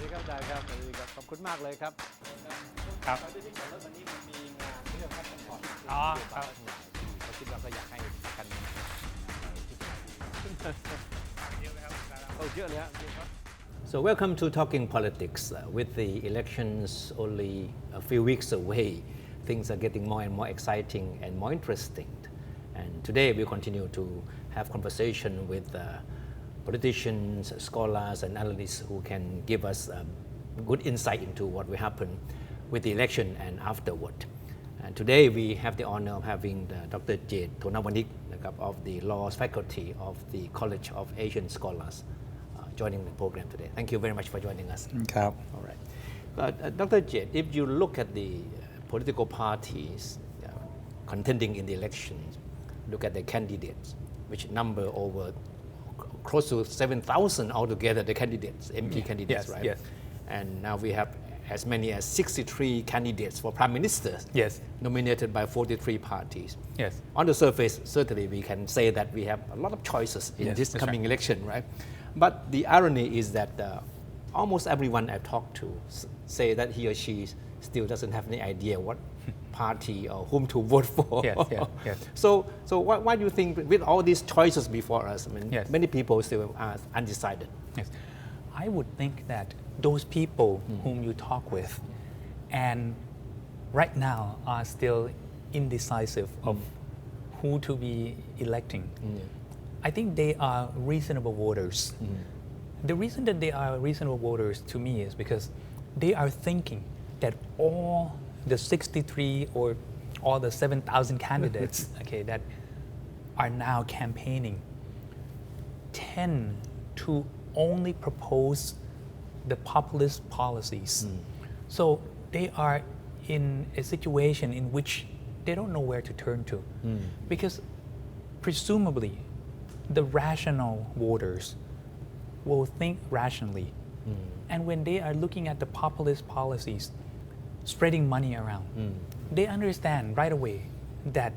ดีครับอาจารย์ครับสวัสดีครับขอบคุณมากเลยครับ ครับ ตอนที่ก่อนแล้ววันนี้มันมีงานเรื่องพัฒนาผ่อน อ๋อครับ เขาคิดว่าก็อยากให้กันที่เยอะเลยครับ So welcome to Talking Politics. With the elections only a few weeks away, things are getting more and more exciting and more interesting. And today we continue to have conversation with politicians, scholars, and analysts who can give us good insight into what will happen with the election and afterward. And today we have the honor of having Dr. Jade Donavanik of the Law Faculty of the College of Asian Scholars joining the program today. Thank you very much for joining us. ครับ All right. Dr. Jade, if you look at the political parties contending in the elections, look at the candidates, which number over close to 7,000 altogether, the candidates, MP candidates, Yes, right? yes. And now we have as many as 63 candidates for prime ministers Yes. nominated by 43 parties. Yes. On the surface, certainly we can say that we have a lot of choices in Yes, this that's coming right. election, right? But the irony is that almost everyone I've talked to say that he or she still doesn't have any idea what party or whom to vote for. Yes, yes, yes. So why do you think with all these choices before us, I mean, Yes. many people still are undecided? Yes. I would think that those people whom you talk with and right now are still indecisive of who to be electing. I think they are reasonable voters. The reason that they are reasonable voters to me is because they are thinking that all the 63 or all the 7,000 candidates okay, that are now campaigning tend to only propose the populist policies. So they are in a situation in which they don't know where to turn to. Because presumably the rational voters will think rationally. And when they are looking at the populist policies, spreading money around, they understand right away that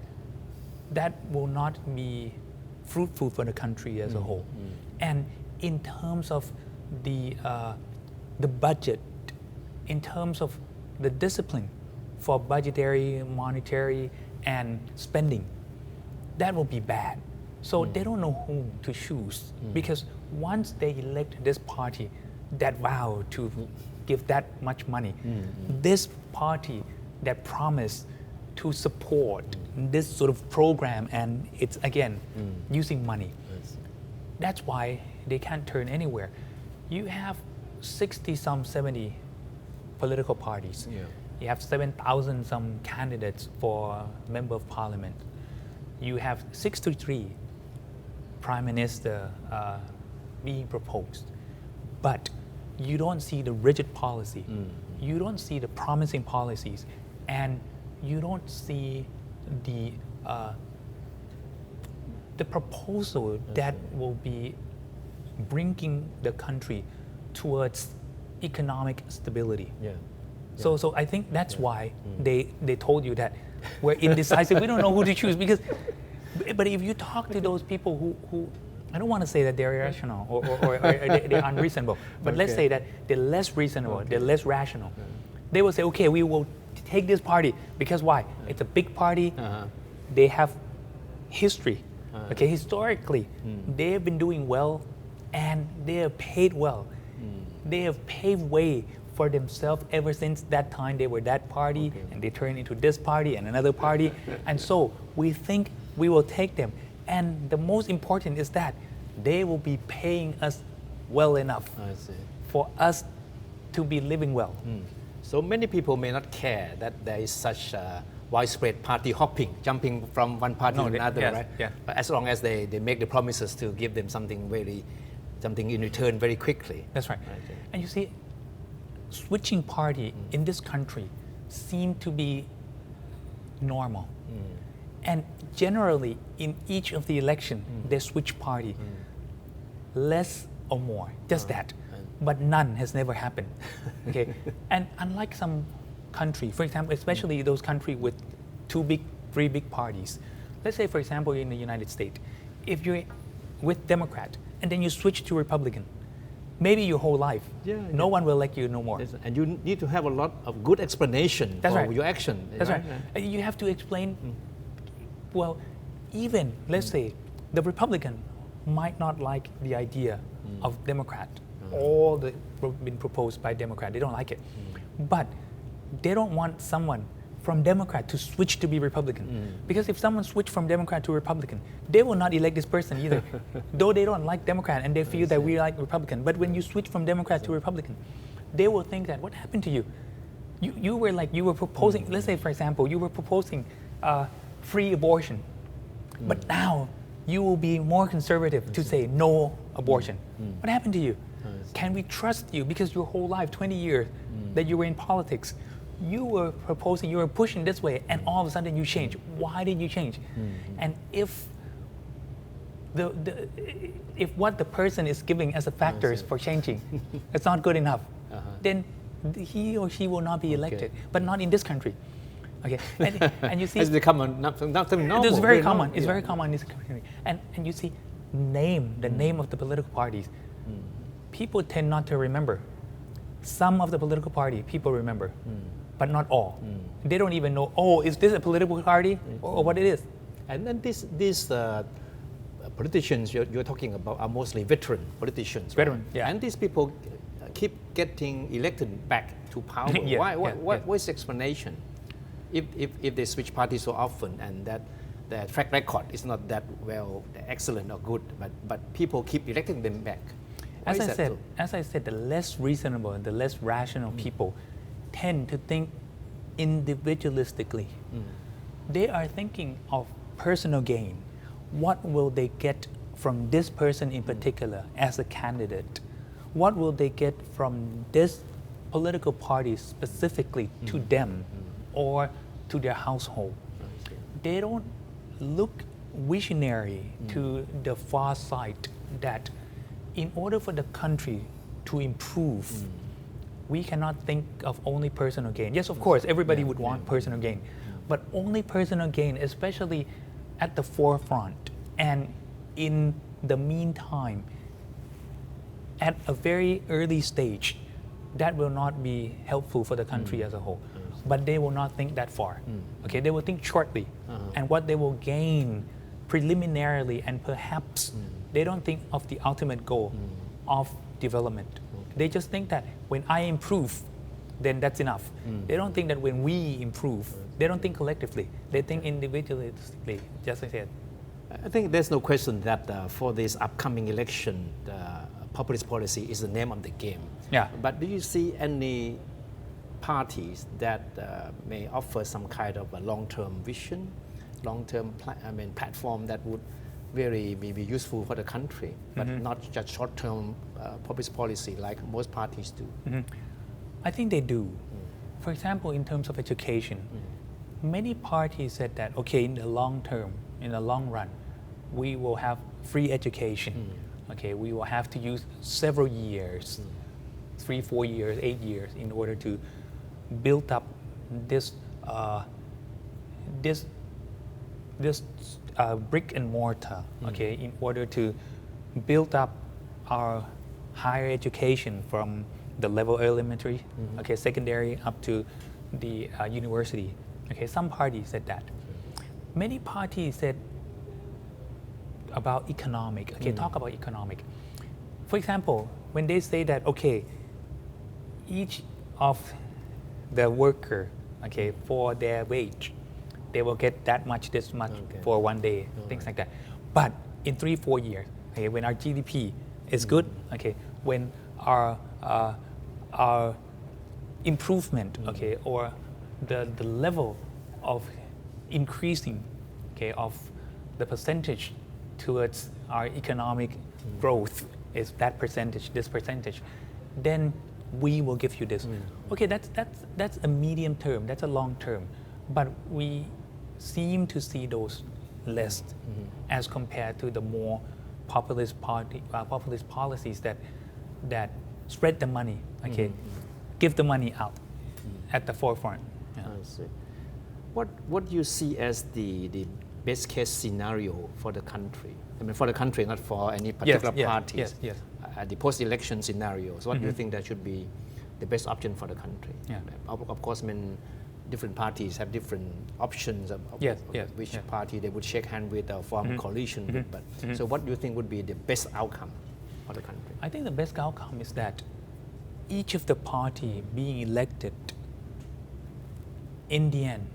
that will not be fruitful for the country as a whole. And in terms of the budget, in terms of the discipline for budgetary, monetary, and spending, that will be bad. So they don't know whom to choose because once they elect this party that vow to give that much money, this party that promised to support this sort of program and it's again using money. That's why they can't turn anywhere. You have 70 political parties. Yeah. You have 7,000 some candidates for member of parliament. You have 63 prime minister being proposed. But you don't see the rigid policy. You don't see the promising policies. And you don't see the proposal that will be bringing the country towards economic stability. Yeah. So I think that's why they told you that we're indecisive. We don't know who to choose because, but if you talk to those people who I don't want to say that they're irrational or they're unreasonable, but let's say that they're less reasonable, they're less rational. They will say, okay, we will take this party because why? It's a big party. They have history. Okay, historically, they have been doing well and they have paid well. They have paved way for themselves ever since that time they were that party and they turned into this party and another party. And so we think we will take them. And the most important is that they will be paying us well enough I see. for us to be living well. So many people may not care that there is such widespread party hopping, jumping from one party to another, yes, right? yeah. But as long as they make the promises to give them something in return very quickly. That's right. Okay. And you see, switching party in this country seem to be normal. And generally, in each of the election, they switch party, less or more, just that. But none has never happened. Okay, and unlike some country, for example, especially those countries with 3 big parties. Let's say, for example, in the United States, if you're with Democrat and then you switch to Republican, maybe your whole life. Yeah, No yeah. one will like you no more. Yes, and you need to have a lot of good explanation That's for right. your action. That's right. You have to explain. Well, even let's say the Republican might not like the idea of Democrat. All the been proposed by Democrat, they don't like it. But they don't want someone from Democrat to switch to be Republican. Because if someone switch from Democrat to Republican, they will not elect this person either. Though they don't like Democrat and they feel that we like Republican. But when you switch from Democrat to Republican, they will think that what happened to you? You were proposing, let's say for example, you were proposing free abortion. But now you will be more conservative to say no abortion. What happened to you? Can we trust you? Because your whole life, 20 years that you were in politics, you were proposing, you were pushing this way, and all of a sudden you change. Why did you change? And if if what the person is giving as a factors for changing, it's not good enough, then he or she will not be elected. But not in this country. Okay, and you see, it's become nothing normal. It's very common. It's very common in this country. And you see, the name of the political parties, people tend not to remember. Some of the political party people remember, but not all. They don't even know. Oh, is this a political party or what it is? And then these politicians you're talking about are mostly veteran politicians. Veteran, right? yeah. And these people keep getting elected back to power. Yeah, What's the explanation? If they switch parties so often and that their track record is not that well, excellent or good, but people keep electing them back. As I said, the less reasonable and the less rational people tend to think individualistically. They are thinking of personal gain. What will they get from this person in particular as a candidate? What will they get from this political party specifically to them or to their household? They don't look visionary to the far side that in order for the country to improve, we cannot think of only personal gain. Yes, of course, everybody would want personal gain, but only personal gain, especially at the forefront and in the meantime, at a very early stage, that will not be helpful for the country as a whole. But they will not think that far. Okay, they will think shortly, and what they will gain preliminarily, and perhaps they don't think of the ultimate goal of development. They just think that when I improve, then that's enough. They don't think that when we improve, they don't think collectively. They think individualistically, just as I said. I think there's no question that for this upcoming election, populist policy is the name of the game. Yeah. But do you see any parties that may offer some kind of a long-term vision, long-term platform that would very be useful for the country, but not just short-term populist policy like most parties do? I think they do. For example, in terms of education, many parties said that, okay, in the long term, in the long run, we will have free education. Okay, we will have to use several years, 3, 4 years, 8 years, in order to build up this brick and mortar. Okay, in order to build up our higher education from the level elementary, okay, secondary up to the university. Okay, some parties said that. Many parties said about economic. Okay, talk about economic. For example, when they say that, okay, each of the worker, okay, for their wage, they will get that much, this much for one day, things like that. But in 3, 4 years, okay, when our GDP is good, okay, when our improvement, okay, or the level of increasing, okay, of the percentage towards our economic growth is that percentage, this percentage, then we will give you this. Okay, that's a medium term, that's a long term, but we seem to see those less as compared to the more populist policies that spread the money, okay, give the money out at the forefront. I see. What do you see as the best case scenario for the country? I mean, for the country, not for any particular yes, parties. yes. At the post-election scenario, so what do you think that should be the best option for the country? Yeah. Of course, I mean, different parties have different options of which party they would shake hand with or form a coalition with. But so, what do you think would be the best outcome for the country? I think the best outcome is that each of the party being elected, in the end,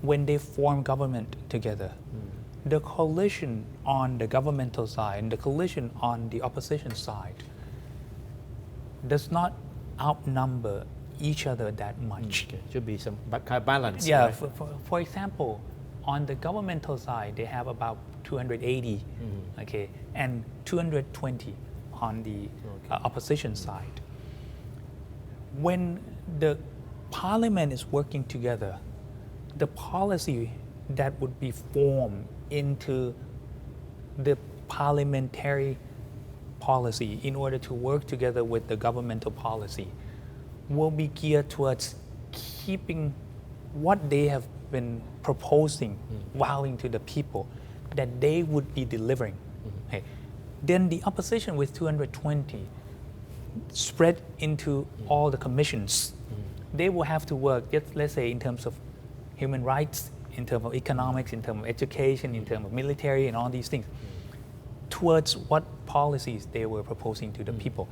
when they form government together, the coalition on the governmental side and the coalition on the opposition side does not outnumber each other that much. Okay. Should be some balance. Yeah, right? for example, on the governmental side, they have about 280, okay, and 220 on the opposition side. When the parliament is working together, the policy that would be formed into the parliamentary policy in order to work together with the governmental policy will be geared towards keeping what they have been proposing, vowing to the people that they would be delivering. Okay. Then the opposition with 220 spread into all the commissions. They will have to work, let's say, in terms of human rights, in terms of economics, in terms of education, in terms of military and all these things, towards what policies they were proposing to the people.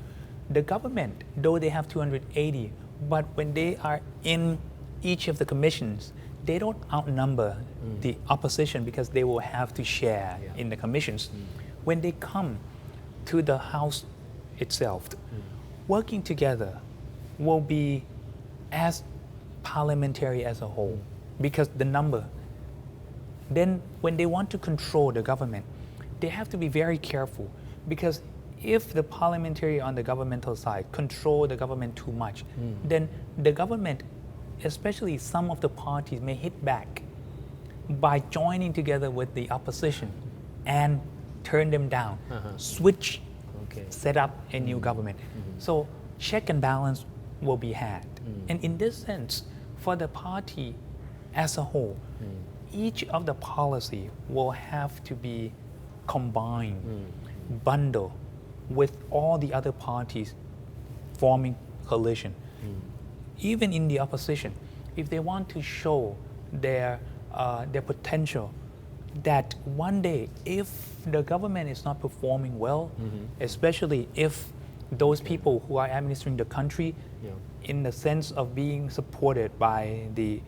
The government, though they have 280, but when they are in each of the commissions, they don't outnumber the opposition because they will have to share in the commissions. When they come to the House itself, working together will be as parliamentary as a whole because the number. Then when they want to control the government, they have to be very careful because if the parliamentary on the governmental side control the government too much, then the government, especially some of the parties, may hit back by joining together with the opposition and turn them down, switch, set up a new government. So check and balance will be had. And in this sense, for the party as a whole, each of the policy will have to be combined, bundled with all the other parties forming coalition. Even in the opposition, if they want to show their potential, that one day, if the government is not performing well, especially if those people who are administering the country, in the sense of being supported by the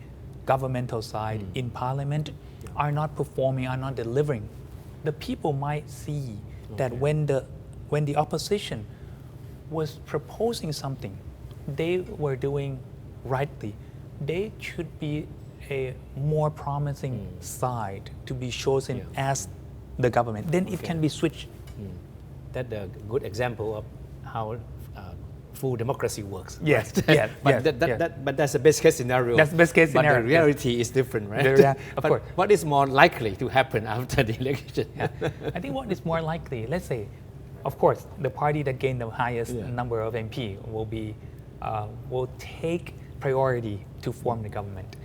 governmental side in parliament, are not performing, are not delivering, the people might see that when the opposition was proposing something they were doing rightly, they should be a more promising side to be chosen as the government. Then it can be switched. That's a good example of how full democracy works. Yes, right? yes, but that's the best case scenario. That's the best case scenario. But the reality is different, right? Yeah, of course. What is more likely to happen after the election? I think what is more likely, let's say, of course, the party that gained the highest number of MP will take priority to form the government.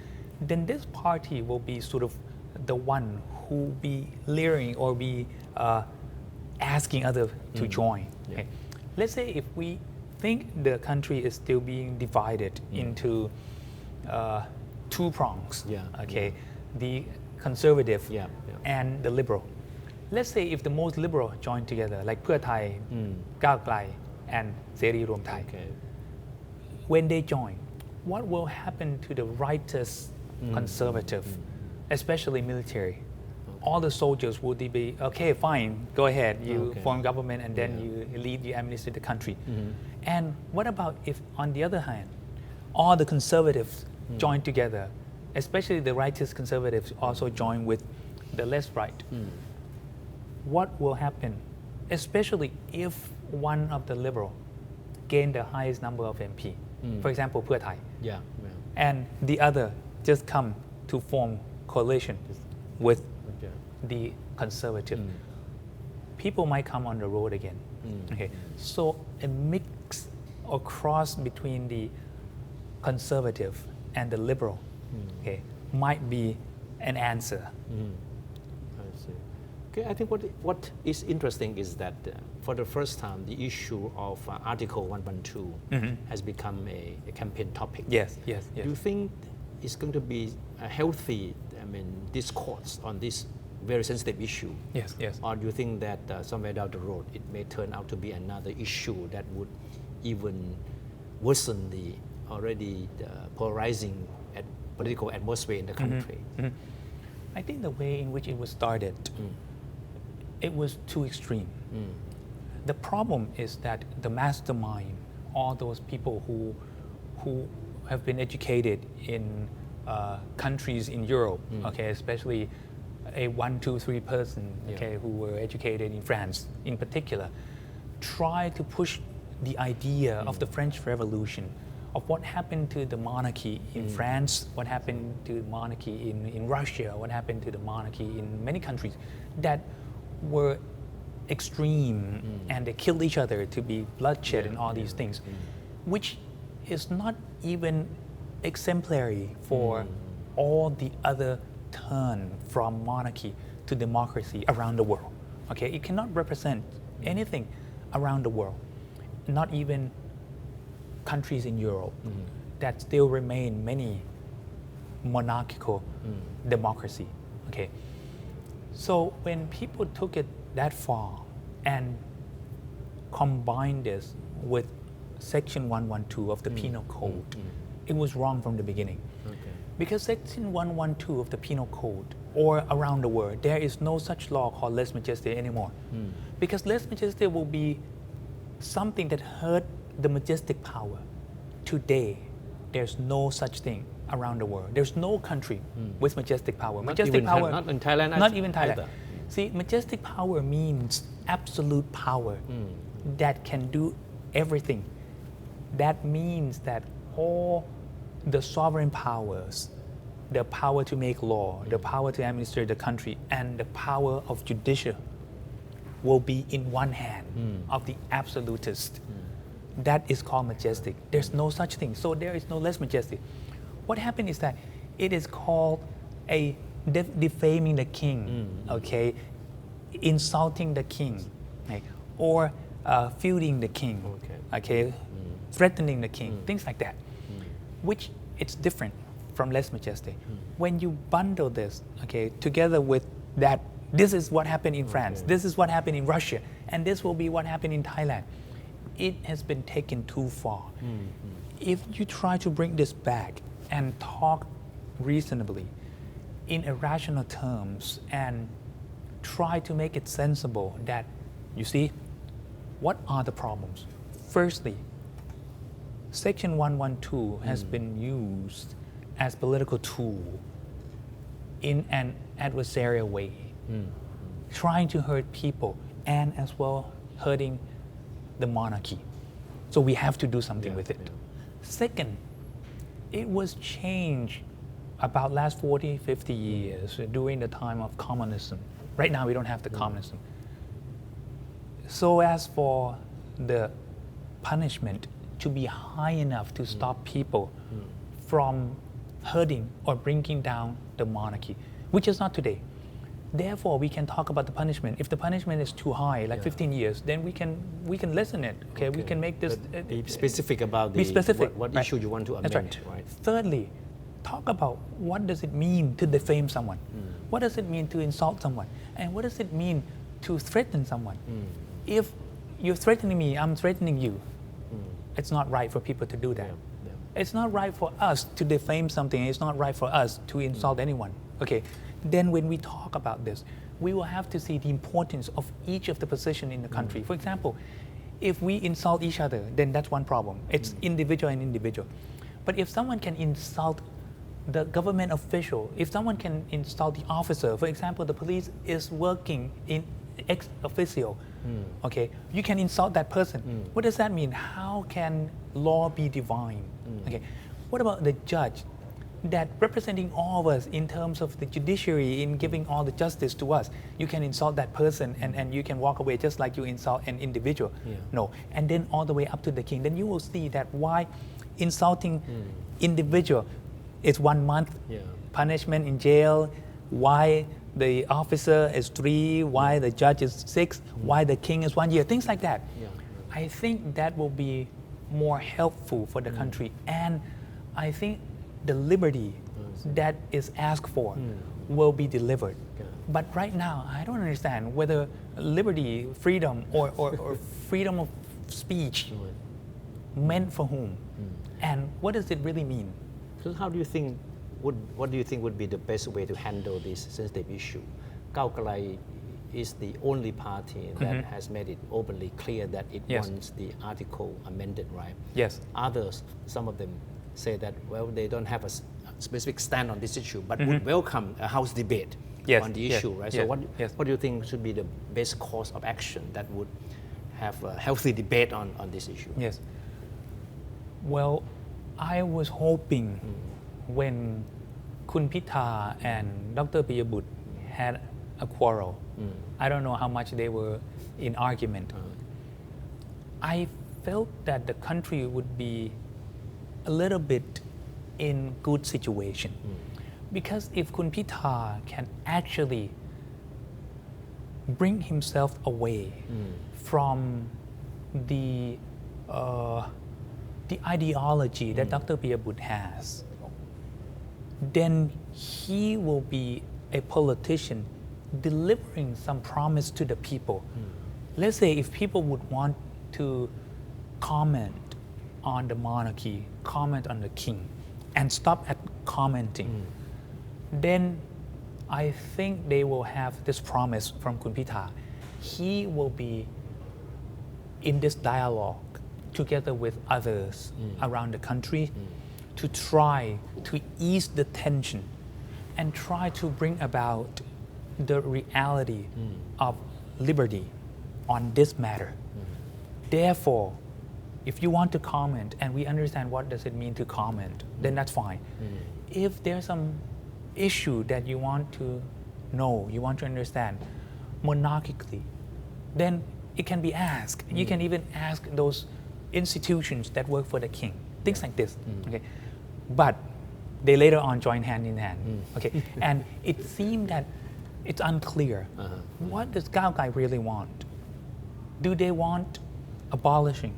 Then this party will be sort of the one who will be leering or be asking others to join. Okay? Let's say if we think the country is still being divided into two prongs, the conservative and the liberal. Let's say if the most liberal join together, like Pheu Thai, Cao Klai, and Seri Rwam Thai, when they join, what will happen to the rightist conservative, especially military? All the soldiers would be, okay, fine, go ahead, you form government and then you lead, you administer the country. And what about if, on the other hand, all the conservatives join together, especially the rightist conservatives also join with the less right? What will happen, especially if one of the liberal gain the highest number of MP, for example, Pheu Thai, and the other just come to form coalition with the conservative, people might come on the road again. Okay, so a mix or cross between the conservative and the liberal, might be an answer. I see. Okay, I think what is interesting is that for the first time, the issue of Article 112 has become a campaign topic. Yes. Do you think it's going to be a healthy, discourse on this very sensitive issue? Yes. Or do you think that somewhere down the road it may turn out to be another issue that would even worsen the already polarizing political atmosphere in the country? I think the way in which it was started, it was too extreme. The problem is that the mastermind, all those people who have been educated in countries in Europe, okay, especially a 1, 2, 3 person, okay, who were educated in France in particular, try to push the idea of the French Revolution, of what happened to the monarchy in France, what happened to the monarchy in Russia, what happened to the monarchy in many countries that were extreme and they killed each other to be bloodshed and all these things, which is not even exemplary for all the other turn from monarchy to democracy around the world. Okay, it cannot represent anything around the world, not even countries in Europe that still remain many monarchical democracy. Okay, so when people took it that far and combined this with Section 112 of the Penal Code, it was wrong from the beginning. Because Section 112 of the Penal Code, or around the world, there is no such law called lèse majesté anymore. Because lèse majesté will be something that hurt the majestic power. Today, there's no such thing around the world. There's no country with majestic power. Not in Thailand. Not even Thailand. Either. See, majestic power means absolute power that can do everything. That means that all the sovereign powers, the power to make law, the power to administer the country, and the power of judicial will be in one hand of the absolutist. That is called majestic. There's no such thing. So there is no less majestic. What happened is that it is called a defaming the king, okay, insulting the king, right? Or feuding the king, okay, threatening the king, things like that, which it's different from less majestic. When you bundle this, okay, together with that, this is what happened in France, this is what happened in Russia, and this will be what happened in Thailand. It has been taken too far. If you try to bring this back and talk reasonably in irrational terms and try to make it sensible that, you see, what are the problems? Firstly, Section 112 has been used as political tool in an adversarial way, trying to hurt people and as well hurting the monarchy. So we have to do something with it. Second, it was changed about last 40, 50 years during the time of communism. Right now we don't have the communism. So as for the punishment to be high enough to stop people from hurting or bringing down the monarchy, which is not today. Therefore, we can talk about the punishment. If the punishment is too high, like 15 years, then we can lessen it. Okay, we can make this. Be specific about what issue you want to amend. That's right. Thirdly, talk about what does it mean to defame someone. What does it mean to insult someone? And what does it mean to threaten someone? If you're threatening me, I'm threatening you. It's not right for people to do that. It's not right for us to defame something. It's not right for us to insult anyone. Okay. Then when we talk about this, we will have to see the importance of each of the position in the country. For example, if we insult each other, then that's one problem. It's individual and individual. But if someone can insult the government official, if someone can insult the officer, for example, the police is working in ex officio, okay, you can insult that person. What does that mean? How can law be divine? Okay, what about the judge that representing all of us in terms of the judiciary in giving all the justice to us? You can insult that person and you can walk away just like you insult an individual. No, and then all the way up to the king. Then you will see that why insulting individual is 1 month punishment in jail, why the officer is 3, why the judge is 6, why the king is 1 year, things like that. Yeah. I think that will be more helpful for the country, and I think the liberty that is asked for will be delivered. Yeah. But right now, I don't understand whether liberty, freedom, or freedom of speech meant for whom, and what does it really mean? So how do you think, what do you think would be the best way to handle this sensitive issue? Gaokai is the only party that has made it openly clear that it Yes. wants the article amended, right? Yes. Others, some of them say that, well, they don't have a specific stand on this issue, but would welcome a house debate Yes, on the yes, issue, right? yes, So yes. what do you think should be the best course of action that would have a healthy debate on this issue? Yes. Well, I was hoping when Kun Pitha and Dr. Piyabut had a quarrel, I don't know how much they were in argument. I felt that the country would be a little bit in good situation. Because if Kun Pitha can actually bring himself away from the ideology that Dr. Piyabut has, then he will be a politician delivering some promise to the people. Let's say if people would want to comment on the monarchy, comment on the king, and stop at commenting, then I think they will have this promise from Kun Pitha. He will be in this dialogue together with others around the country to try to ease the tension and try to bring about the reality of liberty on this matter. Therefore, if you want to comment and we understand what does it mean to comment, then that's fine. If there's some issue that you want to know, you want to understand monarchically, then it can be asked. You can even ask those institutions that work for the king, things like this. Okay, but they later on join hand in hand. Okay, and it seemed that it's unclear. What does Gaokai really want? Do they want abolishing?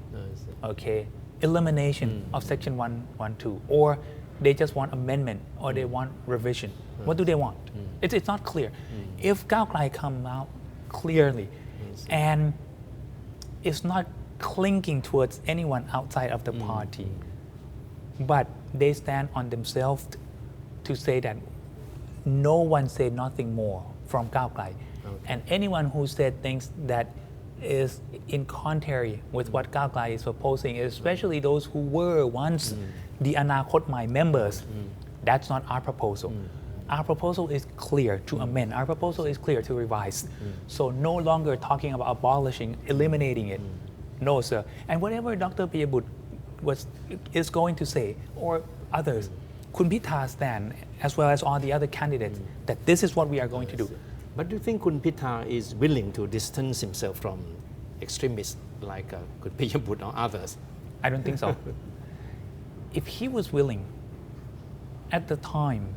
Okay, elimination of Section 112, or they just want amendment, or they want revision? What do they want? It's not clear. If Gaokai come out clearly and it's not clinging towards anyone outside of the party, but they stand on themselves to say that no one said nothing more from Gaokai, and anyone who said things that is in contrary with what Gaokai is proposing, especially those who were once the Anakot Mai members, that's not our proposal. Our proposal is clear to amend. Our proposal is clear to revise. So no longer talking about abolishing, eliminating it. No, sir. And whatever Dr. Piyabut is going to say, or others, Kun Pitha stand, as well as all the other candidates, that this is what we are going to do. But do you think Kun Pitha is willing to distance himself from extremists like Kun Piyabut or others? I don't think so. If he was willing, at the time,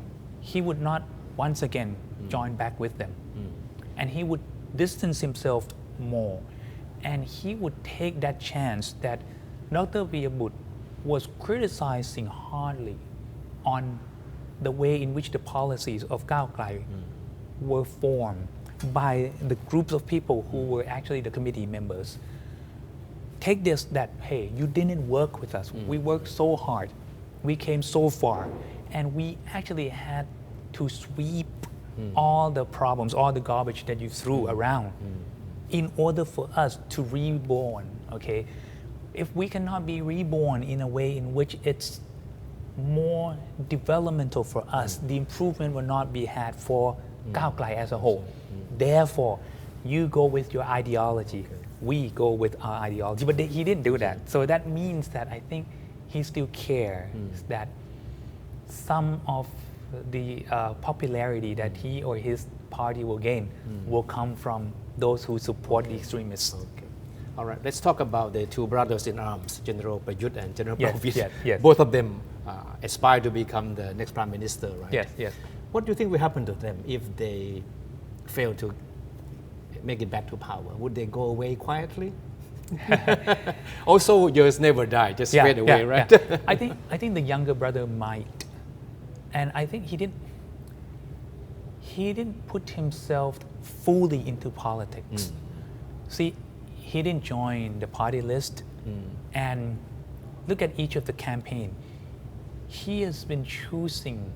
he would not once again join back with them. And he would distance himself more. And he would take that chance that Dr. Piyabut was criticizing hardly on the way in which the policies of Gaokai were formed by the groups of people who were actually the committee members. Take this that, hey, you didn't work with us. We worked so hard. We came so far. And we actually had to sweep all the problems, all the garbage that you threw around in order for us to reborn, okay? If we cannot be reborn in a way in which it's more developmental for us, the improvement will not be had for Gaokai as a whole. Therefore, you go with your ideology, we go with our ideology. But he didn't do that. So that means that I think he still cares that some of the popularity that he or his party will gain will come from those who support the extremists. Okay. All right, let's talk about the two brothers in arms, General Prayut and General Pravit. Yes. Both of them aspire to become the next prime minister, right? Yes. What do you think will happen to them if they fail to make it back to power? Would they go away quietly? Also, yours never die, just fade away, right? Yeah. I think the younger brother might, and I think he didn't put himself fully into politics. See, he didn't join the party list, and look at each of the campaign. He has been choosing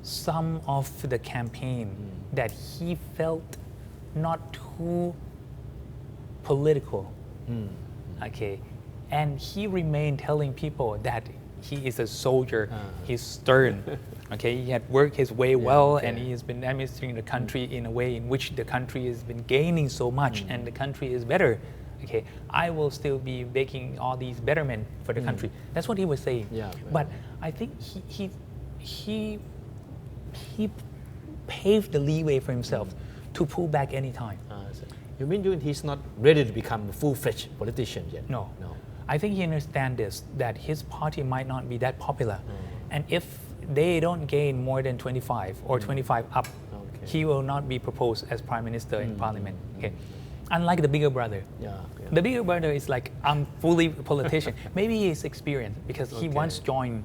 some of the campaign that he felt not too political. Okay, and he remained telling people that he is a soldier, he's stern. Okay, he had worked his way well, and he has been administering the country in a way in which the country has been gaining so much, and the country is better. Okay, I will still be making all these betterment for the country. That's what he was saying. But I think he paved the leeway for himself to pull back any time. You mean he's not ready to become a full-fledged politician yet? No. I think he understands this, that his party might not be that popular. And if they don't gain more than 25 or 25 up, he will not be proposed as prime minister in parliament. Okay. Unlike the bigger brother. The bigger brother is like, I'm fully a politician. Maybe he's experienced because he once joined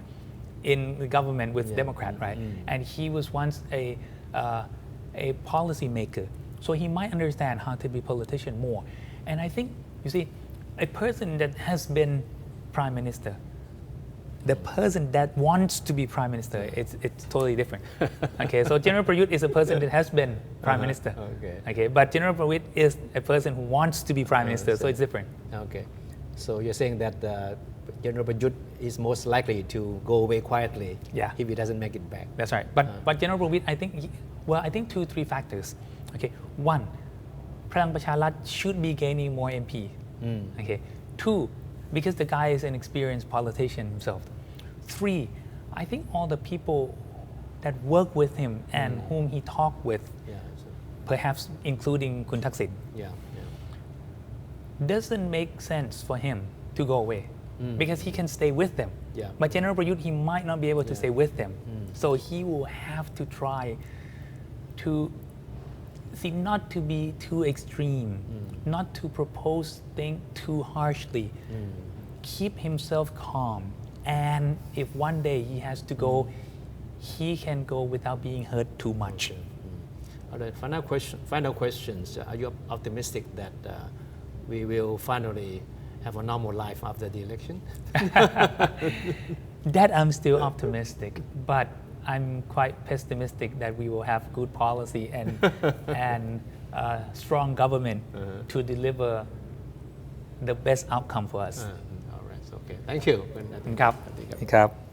in the government with Democrat, right? And he was once a policy maker. So he might understand how to be a politician more. And I think, you see, a person that has been prime minister, the person that wants to be prime minister, it's totally different. Okay, so General Prayut is a person that has been prime minister. Okay, but General Prayut is a person who wants to be prime minister, so it's different. Okay, so you're saying that General Prayut is most likely to go away quietly if he doesn't make it back. That's right. But General Prayut, I think 2-3 factors. Okay, 1, Palang Pracharat should be gaining more MP. Okay, 2, because the guy is an experienced politician himself. 3, I think all the people that work with him and whom he talked with, perhaps including Kun Thaksin, doesn't make sense for him to go away because he can stay with them. But General Prayut, he might not be able to stay with them. So he will have to try to see, not to be too extreme, not to propose things too harshly, keep himself calm, and if one day he has to go, he can go without being hurt too much. All right, final questions. Are you optimistic that we will finally have a normal life after the election? That I'm still optimistic, but I'm quite pessimistic that we will have good policy and strong government to deliver the best outcome for us. All right, okay. Thank you. ครับ